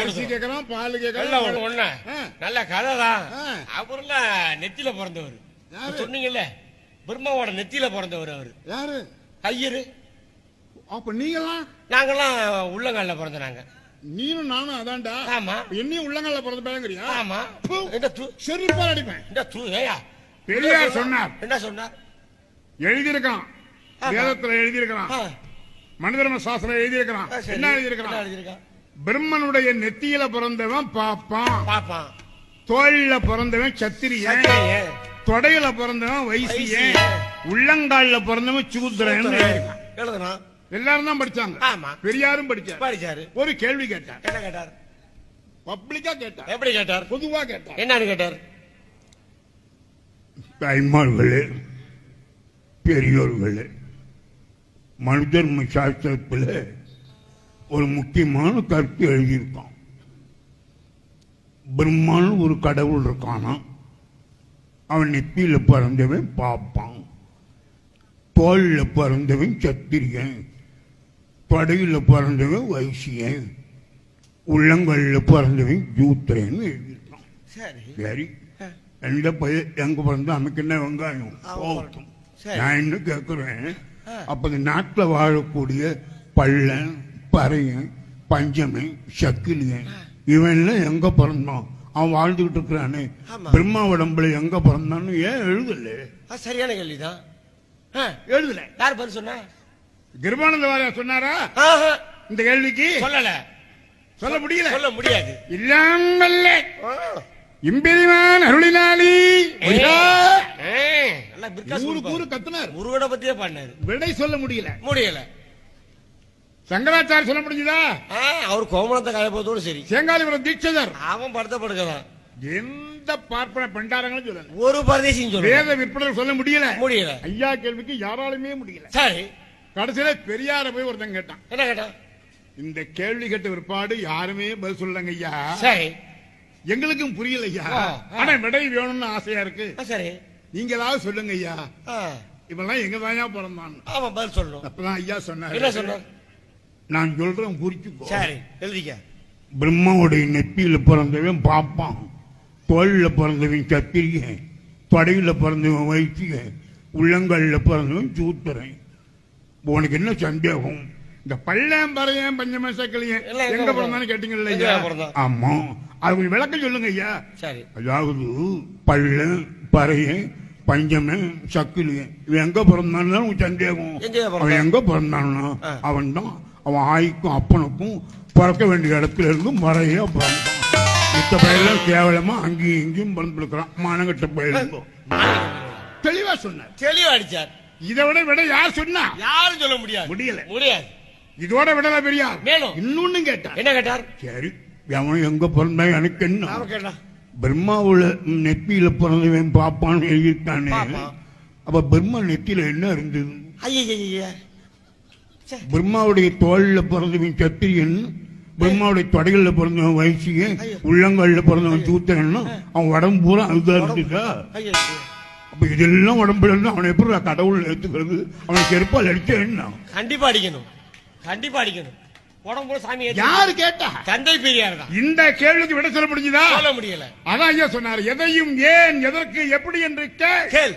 அரிசி கேக்குறான், பால் கேக்குறான். ஒண்ணு நல்ல கதை தான். அவருல நெத்தியில பிறந்தவர் சொன்னீங்கல்ல, பிரம்மாவோட நெத்தியில பிறந்தவர் அவரு. யாரு? ஐயரு. அப்ப நீங்களாம்? நாங்கெல்லாம் உள்ளங்கால பிறந்தாங்க. நீனும் நானும் அதான்டா. ஆமா. என்னையும் உள்ளங்கால பிறந்த பையங்கறியா? ஆமா. செருப்பா அடிப்பேன். இந்த தூ ஏயா பெரியார் சொன்னார். என்ன சொன்னார்? எழுதியிருக்கான், வேதத்துல எழுதியிருக்கான், மனிதர்ம சாஸ்திரம் எழுதியிருக்கான். என்ன எழுதியிருக்கான்? பிரம்மனுடைய நெத்தியில பிறந்தவன் பாப்பான், தோல்ல பிறந்தவன் சத்திரியன், தொடையில பிறந்தவன் வைசியன், உள்ளங்கால்ல பிறந்தவன் சூத்திரன் எழுதுனான். எல்லாரும் தான் படிச்சாங்க. பெரியாரும் படிச்சாரு. ஒரு கேள்வி கேட்டார். என்ன கேட்டார்? பப்ளிக்கா கேட்டார். எப்படி கேட்டார்? பொதுவா கேட்டார். என்னன்னு கேட்டார்? தாய்மார்களே, பெரியோர்களே, மனிதர்ம சாஸ்திரத்தில் ஒரு முக்கியமான கருத்து எழுதியிருக்கான். பிரம்மான்னு ஒரு கடவுள் இருக்கானா, அவன் நெத்தியில பிறந்தவன் பாப்பான், தோல்ல பிறந்தவன் சத்திரியன், தொடையில பிறந்தவன் வைசியன், உள்ளங்கல்ல பிறந்தவன் ஜூத்திரன் எழுதியிருக்கான். சரி, எந்த பையன் எங்க பிறந்தா நமக்கு என்ன வெங்காயம் போகட்டும். நான் என்ன கேட்கிறேன், அப்ப இந்த நாட்டில் வாழக்கூடிய பள்ளன், பறையன், பஞ்சமன், சக்கிலியன் இவன்லாம் எங்க பிறந்தான்? அவன் வாழ்ந்துகிட்டு இருக்கிறானே, பிரம்மா உடம்புல எங்க பிறந்தான்னு ஏன் எழுதல? சரியான கேள்விதான். எழுதல. யார் பதில் சொன்ன? கிருபானந்த வாரியார் சொன்னாரா இந்த கேள்விக்கு? சொல்லல. சொல்ல முடியாது. இல்லாமல்ல இம்பிரிமான் அருளினாலி கத்துனார். முருகனை பத்தியே பண்ணாரு. விடை சொல்ல முடியல. சங்கராச்சாரிய சொல்ல முடிஞ்சதா? அவர் கோமணத்தை காயப்போதோடு சரி. சேங்காலிபுரம் தீட்சிதர் அவன் படுத்தப்படுகிறான். எந்த பார்ப்பன பண்டாரங்களும் சொல்லல. ஒரு பரதேசியும் சொல்ல. வேத விற்பனர் சொல்ல முடியல. ஐயா கேள்விக்கு யாராலுமே முடியல. சரி, கடைசியில பெரியார போய் ஒருத்தன் கேட்டான். என்ன கேட்டான்? இந்த கேள்வி கேட்ட விற்பாடு யாருமே பதில் சொல்லலங்க ஐயா. சரி, எங்களுக்கும் புரியல ஐயா. ஆனா விடை வேணும்னு ஆசையா இருக்கு. சரி, நீங்க ஏதாவது சொல்லுங்க ஐயா. இவெல்லாம் எங்க தாயா பிறந்தான்? அவன் பதில் சொல்லணும். அப்பதான் ஐயா சொன்னார். என்ன சொன்னார்? நான் சொல்றேன், குறிச்சுக்கோ. சரி, எழுதிக்க. பிரம்மாவுடைய நெத்தியில பிறந்தவன் பாப்பான், தோல்ல பிறந்தவன் சத்திரியன், தொடையில பிறந்தவன் வைசியன், உள்ளங்கல்ல பிறந்தவன் சூத்திரன். உனக்கு என்ன சந்தேகம்? இந்த பள்ளம், பறையன், பஞ்சம, சக்கிலியன் எங்க பிறந்தான்னு கேட்டீங்கல்ல? ஆமா, அது கொஞ்சம் விளக்கம் சொல்லுங்க ஐயா. சரி, அதாவது பள்ளம், பறையன், பஞ்சமன், சக்கிலியன் இவன் எங்க பிறந்தான்னு உன் சந்தேகம். அவன் எங்க பிறந்தான்னா அவன் தான் அவன் ஆய்க்கும் அப்பனுக்கும் பிறக்க வேண்டிய இடத்துல இருந்து மறையா பிறந்தான். மித்த பயிரெல்லாம் கேவலமா அங்கேயும் இங்கேயும் பிறந்திருக்கிறான். மானங்கட்ட பயிரும் தெளிவா சொன்னார். தெளிவா அடிச்சார். இதை விட யார் சொன்னா? யாரும் சொல்ல முடியல. இதோட விடல பெரியார். மேலும் இன்னொன்னு கேட்டார். என்ன கேட்டார்? சரி, அவன் எங்க பிறந்தா எனக்கு என்ன? பிரம்மாவுல நெத்தியில பிறந்தவன் பாப்பான்னு எழுதிட்டானே, அப்ப பிரம்மா நெத்தியில என்ன இருந்தது? பிரம்மாவுடைய தோல்ல பிறந்தவன் சத்திரியன், பிரம்மாவுடைய தொடைகள்ல பிறந்தவன் வைசியன், உள்ளங்கள்ல பிறந்தவன் சூத்திரன். அவன் உடம்பு பூரா அதுதான் இருந்துச்சா? அப்ப இதெல்லாம் உடம்புல இருந்து அவனை எப்படி கடவுள் எடுத்துக்கிறது? அவனை செருப்பால் அடிச்சா என்ன? கண்டிப்பா அடிக்கணும். உடம்பு சாமி யாரு கேட்டா? தந்தை பெரியார் தான். இந்த கேள்விக்கு விட சொல்ல முடியல. முடியல. அதான் ஐயா சொன்னார், எதையும் ஏன், எதற்கு, எப்படி என்று கேள்.